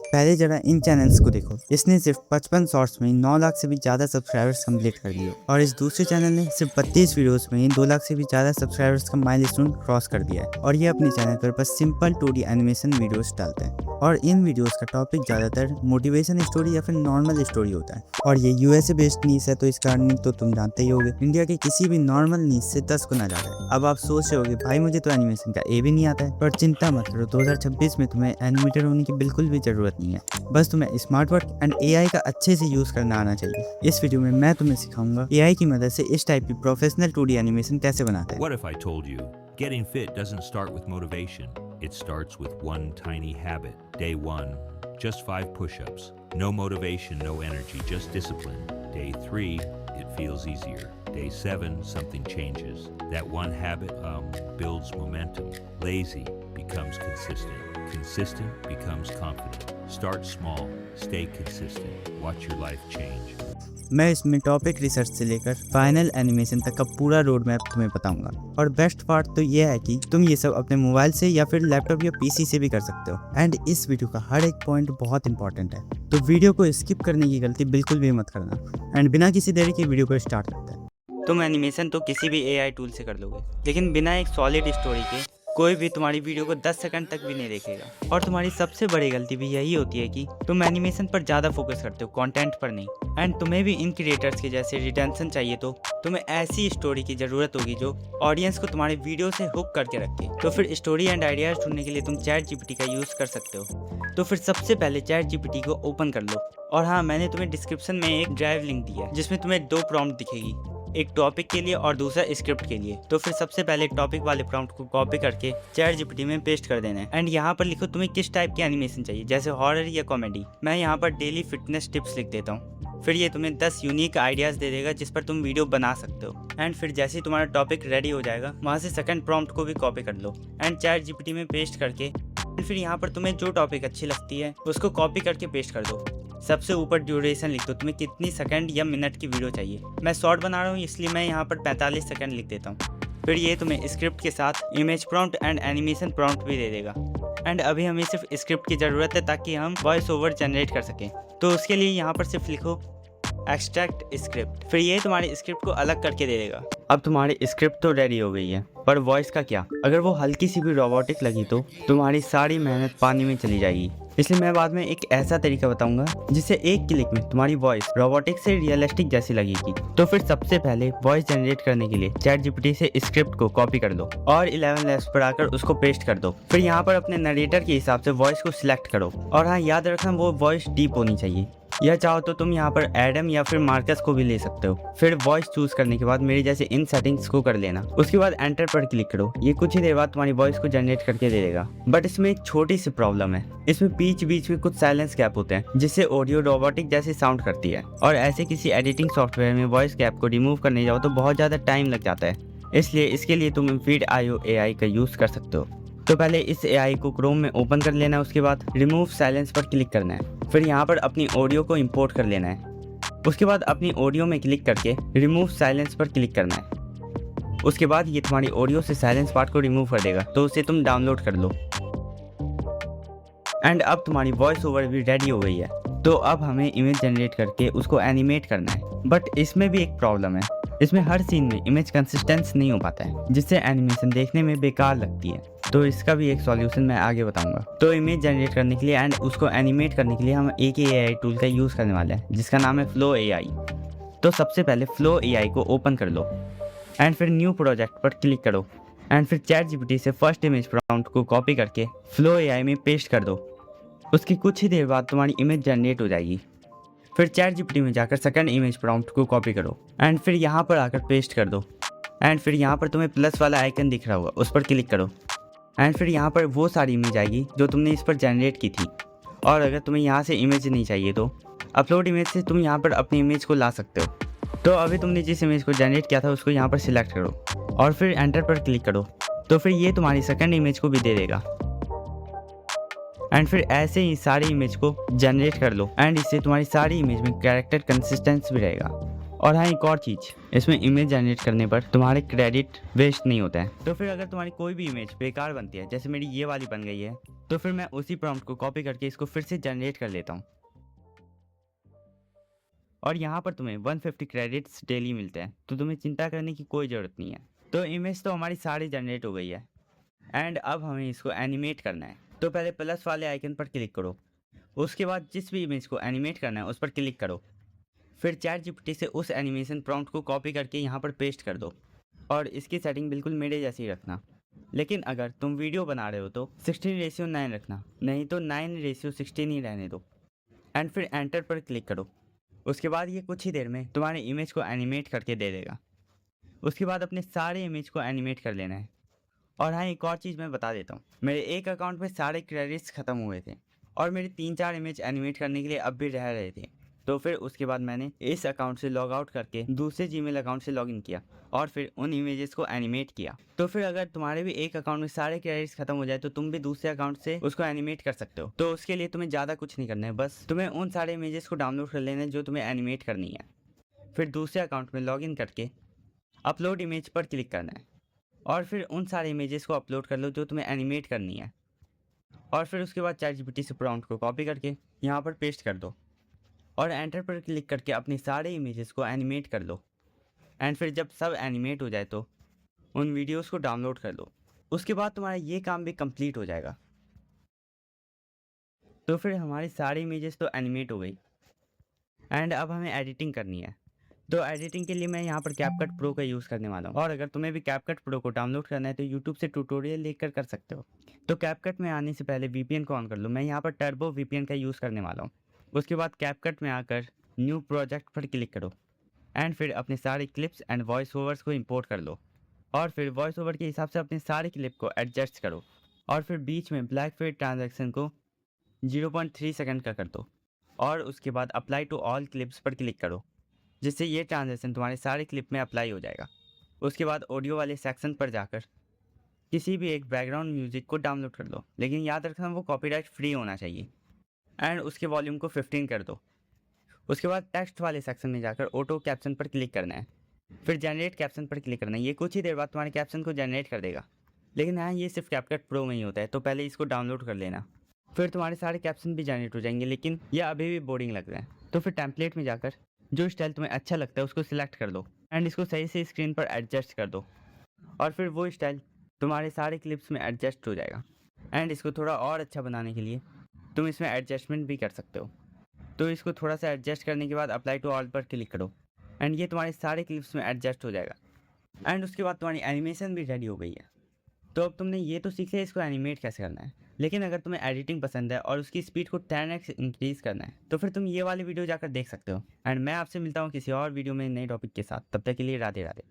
पहले जरा इन चैनल्स को देखो। इसने सिर्फ 55 शॉर्ट्स में 9 लाख से भी ज्यादा सब्सक्राइबर्स कंप्लीट कर लिए और इस दूसरे चैनल ने सिर्फ 32 वीडियोस में 2 लाख से भी ज्यादा सब्सक्राइबर्स का माइलस्टोन क्रॉस कर दिया है। और ये अपने चैनल पर बस सिंपल 2D एनिमेशन वीडियोस डालते हैं और इन वीडियोस का टॉपिक ज्यादातर मोटिवेशन स्टोरी या फिर नॉर्मल स्टोरी होता है। और ये यूएसए बेस्ड नीश है, तो इसका अर्निंग तो तुम जानते ही होगे, इंडिया के किसी भी नॉर्मल नीश से 10 गुना ज्यादा है। अब आप सोच रहे होगे भाई मुझे तो एनिमेशन का ए भी नहीं आता है, पर चिंता मत करो, 2026 में तुम्हें एनिमेटर होने की बिल्कुल भी जरूरत नहीं है। बस तुम्हें स्मार्ट वर्क एंड एआई का अच्छे से यूज करना आना चाहिए। इस वीडियो में मैं तुम्हें सिखाऊंगा एआई की मदद से इस टाइप की प्रोफेशनल 2D एनिमेशन कैसे बनाते हैं। What if I told you getting fit doesn't start with motivation? It starts with one tiny habit. Day 1, just 5 push-ups. No motivation, no energy, just discipline. Day 3, it feels easier. Day 7, something changes. That one habit builds momentum. Lazy becomes consistent. Consistent becomes confident. Start small, stay consistent. Watch your life change. मैं इसमें topic research से लेकर final animation तक का पूरा road map तुम्हें बताऊंगा। और बेस्ट पार्ट तो ये है कि तुम ये सब अपने मोबाइल से या फिर लैपटॉप या पीसी से भी कर सकते हो। एंड इस वीडियो का हर एक पॉइंट बहुत इंपॉर्टेंट है, तो वीडियो को स्किप करने की गलती बिल्कुल भी मत करना। एंड बिना किसी देरी के वीडियो को स्टार्ट करते हैं। तुम एनिमेशन तो किसी भी एआई टूल से कर लोगे, लेकिन बिना एक सॉलिड स्टोरी के कोई भी तुम्हारी वीडियो को 10 सेकंड तक भी नहीं देखेगा। और तुम्हारी सबसे बड़ी गलती भी यही होती है कि तुम एनिमेशन पर ज़्यादा फोकस करते हो, कंटेंट पर नहीं। एंड तुम्हें भी इन क्रिएटर्स के जैसे रिटेंशन चाहिए, तो तुम्हें ऐसी स्टोरी की ज़रूरत होगी जो ऑडियंस को तुम्हारे वीडियो से हुक करके रखे। तो फिर स्टोरी एंड आइडियाज़ ढूंढने के लिए तुम चैट जीपीटी का यूज़ कर सकते हो। तो फिर सबसे पहले चैट जीपीटी को ओपन कर लो। और हाँ, मैंने तुम्हें डिस्क्रिप्शन में एक ड्राइव लिंक दिया है जिसमें तुम्हें 2 प्रॉम्प्ट दिखेगी, एक टॉपिक के लिए और दूसरा स्क्रिप्ट के लिए। तो फिर सबसे पहले टॉपिक वाले प्रॉम्प्ट को कॉपी करके चैट जीपीटी में पेस्ट कर देना है। एंड यहाँ पर लिखो तुम्हें किस टाइप की एनिमेशन चाहिए, जैसे हॉरर या कॉमेडी। मैं यहाँ पर डेली फिटनेस टिप्स लिख देता हूँ। फिर ये तुम्हें 10 यूनिक आइडियाज़ दे देगा जिस पर तुम वीडियो बना सकते हो। एंड फिर जैसे ही तुम्हारा टॉपिक रेडी हो जाएगा, वहाँ से सेकंड प्रॉम्प्ट को भी कॉपी कर लो एंड चैट जीपीटी में पेस्ट करके फिर यहाँ पर तुम्हें जो टॉपिक अच्छी लगती है उसको कॉपी करके पेस्ट कर दो। सबसे ऊपर ड्यूरेशन लिख दो, तुम्हें कितनी सेकंड या मिनट की वीडियो चाहिए। मैं शॉर्ट बना रहा हूँ इसलिए मैं यहाँ पर 45 सेकंड लिख देता हूँ। फिर ये तुम्हें स्क्रिप्ट के साथ image prompt and animation prompt भी दे देगा। एंड अभी हमें सिर्फ स्क्रिप्ट की ज़रूरत है ताकि हम वॉइस ओवर जनरेट कर सकें। तो उसके लिए यहाँ पर सिर्फ लिखो एक्सट्रैक्ट स्क्रिप्ट। फिर ये तुम्हारी स्क्रिप्ट को अलग करके दे देगा। अब तुम्हारी स्क्रिप्ट तो रेडी हो गई है, पर वॉइस का क्या? अगर वो हल्की सी भी रोबोटिक लगी तो तुम्हारी सारी मेहनत पानी में चली जाएगी। इसलिए मैं बाद में एक ऐसा तरीका बताऊंगा जिससे एक क्लिक में तुम्हारी वॉइस रोबोटिक से रियलिस्टिक जैसी लगेगी। तो फिर सबसे पहले वॉइस जनरेट करने के लिए चैट जीपीटी से स्क्रिप्ट को कॉपी कर दो और 11 लैब्स पर आकर उसको पेस्ट कर दो। फिर यहाँ पर अपने नरेटर के हिसाब से वॉइस को सिलेक्ट करो। और हाँ, याद रखना वो वॉइस डीप होनी चाहिए, या चाहो तो तुम यहाँ पर एडम या फिर मार्कस को भी ले सकते हो। फिर वॉइस चूज करने के बाद मेरी जैसे इन सेटिंग्स को कर लेना। उसके बाद एंटर पर क्लिक करो। ये कुछ ही देर बाद तुम्हारी वॉइस को जनरेट करके दे देगा। बट इसमें एक छोटी सी प्रॉब्लम है, इसमें बीच में कुछ साइलेंस गैप होते हैं जिससे ऑडियो रोबोटिक जैसे साउंड करती है। और ऐसे किसी एडिटिंग सॉफ्टवेयर में वॉइस गैप को रिमूव करने जाओ तो बहुत ज़्यादा टाइम लग जाता है। इसलिए इसके लिए तुम Feed.io AI का यूज़ कर सकते हो। तो पहले इस AI को क्रोम में ओपन कर लेना है, उसके बाद रिमूव साइलेंस पर क्लिक करना है। फिर यहाँ पर अपनी ऑडियो को इंपोर्ट कर लेना है। उसके बाद अपनी ऑडियो में क्लिक करके रिमूव साइलेंस पर क्लिक करना है। उसके बाद ये तुम्हारी ऑडियो से साइलेंस पार्ट को रिमूव कर देगा, तो उसे तुम डाउनलोड कर लो। एंड अब तुम्हारी वॉइस ओवर भी रेडी हो गई है। तो अब हमें इमेज जनरेट करके उसको एनिमेट करना है। बट इसमें भी एक प्रॉब्लम है, इसमें हर सीन में इमेज कंसिस्टेंस नहीं हो पाता है जिससे एनिमेशन देखने में बेकार लगती है। तो इसका भी एक सॉल्यूशन मैं आगे बताऊंगा। तो इमेज जनरेट करने के लिए एंड उसको एनिमेट करने के लिए हम एक ही AI टूल का यूज़ करने वाले हैं जिसका नाम है Flow AI। तो सबसे पहले Flow AI को ओपन कर लो एंड फिर न्यू प्रोजेक्ट पर क्लिक करो। एंड फिर चैट जीपीटी से फर्स्ट इमेज प्रॉम्प्ट को कॉपी करके Flow AI में पेस्ट कर दो। उसकी कुछ ही देर बाद तुम्हारी इमेज जनरेट हो जाएगी। फिर चैट जीपीटी में जाकर सेकंड इमेज प्रॉम्प्ट को कॉपी करो एंड फिर यहाँ पर आकर पेस्ट कर दो। एंड फिर यहाँ पर तुम्हें प्लस वाला आइकन दिख रहा होगा, उस पर क्लिक करो। एंड फिर यहाँ पर वो सारी इमेज आएगी जो तुमने इस पर जनरेट की थी। और अगर तुम्हें यहाँ से इमेज नहीं चाहिए तो अपलोड इमेज से तुम यहाँ पर अपनी इमेज को ला सकते हो। तो अभी तुमने जिस इमेज को जनरेट किया था उसको यहाँ पर सिलेक्ट करो और फिर एंटर पर क्लिक करो। तो फिर ये तुम्हारी सेकंड इमेज को भी दे देगा। एंड फिर ऐसे ही सारी इमेज को जनरेट कर लो एंड इससे तुम्हारी सारी इमेज में कैरेक्टर कंसिस्टेंस भी रहेगा। और हाँ, एक और चीज़, इसमें इमेज जनरेट करने पर तुम्हारे क्रेडिट वेस्ट नहीं होता है। तो फिर अगर तुम्हारी कोई भी इमेज बेकार बनती है, जैसे मेरी ये वाली बन गई है, तो फिर मैं उसी प्रॉम्प्ट को कॉपी करके इसको फिर से जनरेट कर लेता हूँ और यहाँ पर तुम्हें 150 क्रेडिट्स डेली मिलते हैं, तो तुम्हें चिंता करने की कोई ज़रूरत नहीं है। तो इमेज तो हमारी सारी जनरेट हो गई है एंड अब हमें इसको एनिमेट करना है। तो पहले प्लस वाले आइकन पर क्लिक करो, उसके बाद जिस भी इमेज को एनिमेट करना है उस पर क्लिक करो, फिर चैट जीपीटी से उस एनिमेशन प्रॉम्प्ट को कॉपी करके यहाँ पर पेस्ट कर दो और इसकी सेटिंग बिल्कुल मेरे जैसी ही रखना। लेकिन अगर तुम वीडियो बना रहे हो तो 16:9 रखना, नहीं तो 9:16 ही रहने दो एंड फिर एंटर पर क्लिक करो। उसके बाद ये कुछ ही देर में तुम्हारे इमेज को एनिमेट करके दे देगा। उसके बाद अपने सारे इमेज को एनिमेट कर लेना है। और हाँ, एक और चीज़ मैं बता देता हूँ, मेरे एक अकाउंट में सारे क्रेडिट्स ख़त्म हुए थे और मेरे 3-4 इमेज एनिमेट करने के लिए अब भी रह रहे थे। तो फिर उसके बाद मैंने इस अकाउंट से लॉग आउट करके दूसरे जीमेल अकाउंट से लॉगिन किया और फिर उन इमेजेस को एनिमेट किया। तो फिर अगर तुम्हारे भी एक अकाउंट में सारे क्रेडिट्स खत्म हो जाए तो तुम भी दूसरे अकाउंट से उसको एनिमेट कर सकते हो। तो उसके लिए तुम्हें ज़्यादा कुछ नहीं करना है, बस तुम्हें उन सारे इमेजेस को डाउनलोड कर लेना है जो तुम्हें एनिमेट करनी है। फिर दूसरे अकाउंट में लॉगिन करके अपलोड इमेज पर क्लिक करना है और फिर उन सारे इमेजेस को अपलोड कर लो जो तुम्हें एनिमेट करनी है। और फिर उसके बाद चैट जीपीटी से प्रॉम्प्ट को कॉपी करके यहाँ पर पेस्ट कर दो और एंटर पर क्लिक करके अपने सारे इमेजेस को एनिमेट कर लो एंड फिर जब सब एनिमेट हो जाए तो उन वीडियोस को डाउनलोड कर लो। उसके बाद तुम्हारा ये काम भी कंप्लीट हो जाएगा। तो फिर हमारी सारी इमेजेस तो एनिमेट हो गई एंड अब हमें एडिटिंग करनी है। तो एडिटिंग के लिए मैं यहाँ पर कैपकट प्रो का यूज़ करने वाला हूँ और अगर तुम्हें भी कैपकट प्रो को डाउनलोड करना है तो यूट्यूब से ट्यूटोरियल लेकर कर सकते हो। तो कैपकट में आने से पहले वीपीएन को ऑन कर लो। मैं यहाँ पर टर्बो वीपीएन का यूज़ करने वाला हूँ। उसके बाद कैपकट में आकर न्यू प्रोजेक्ट पर क्लिक करो एंड फिर अपने सारे क्लिप्स एंड वॉइस ओवर्स को इम्पोर्ट कर लो और फिर वॉइस ओवर के हिसाब से अपने सारे क्लिप को एडजस्ट करो और फिर बीच में ब्लैक फेड ट्रांजेक्शन को 0.3 सेकंड का कर दो और उसके बाद अप्लाई टू ऑल क्लिप्स पर क्लिक करो, जिससे ये ट्रांजेक्शन तुम्हारे सारे क्लिप में अप्लाई हो जाएगा। उसके बाद ऑडियो वाले सेक्शन पर जाकर किसी भी एक बैकग्राउंड म्यूजिक को डाउनलोड कर लो, लेकिन याद रखना वो कॉपीराइट फ्री होना चाहिए एंड उसके वॉल्यूम को 15 कर दो। उसके बाद टेक्स्ट वाले सेक्शन में जाकर ऑटो कैप्शन पर क्लिक करना है, फिर जनरेट कैप्शन पर क्लिक करना है। ये कुछ ही देर बाद तुम्हारे कैप्शन को जनरेट कर देगा, लेकिन हाँ, ये सिर्फ कैपकट प्रो में ही होता है, तो पहले इसको डाउनलोड कर लेना। फिर तुम्हारे सारे कैप्शन भी जनरेट हो जाएंगे, लेकिन यह अभी भी बोरिंग लग रहा है। तो फिर टेम्पलेट में जाकर जो स्टाइल तुम्हें अच्छा लगता है उसको सिलेक्ट कर दो एंड इसको सही से स्क्रीन पर एडजस्ट कर दो और फिर वो स्टाइल तुम्हारे सारे क्लिप्स में एडजस्ट हो जाएगा। एंड इसको थोड़ा और अच्छा बनाने के लिए तुम इसमें एडजस्टमेंट भी कर सकते हो। तो इसको थोड़ा सा एडजस्ट करने के बाद अप्लाई टू ऑल पर क्लिक करो एंड ये तुम्हारे सारे क्लिप्स में एडजस्ट हो जाएगा एंड उसके बाद तुम्हारी एनिमेशन भी रेडी हो गई है। तो अब तुमने ये तो सीख लिया इसको एनिमेट कैसे करना है, लेकिन अगर तुम्हें एडिटिंग पसंद है और उसकी स्पीड को 10x इंक्रीज़ करना है तो फिर तुम ये वाली वीडियो जाकर देख सकते हो। एंड मैं आपसे मिलता हूँ किसी और वीडियो में नए टॉपिक के साथ। तब तक के लिए राधे राधे।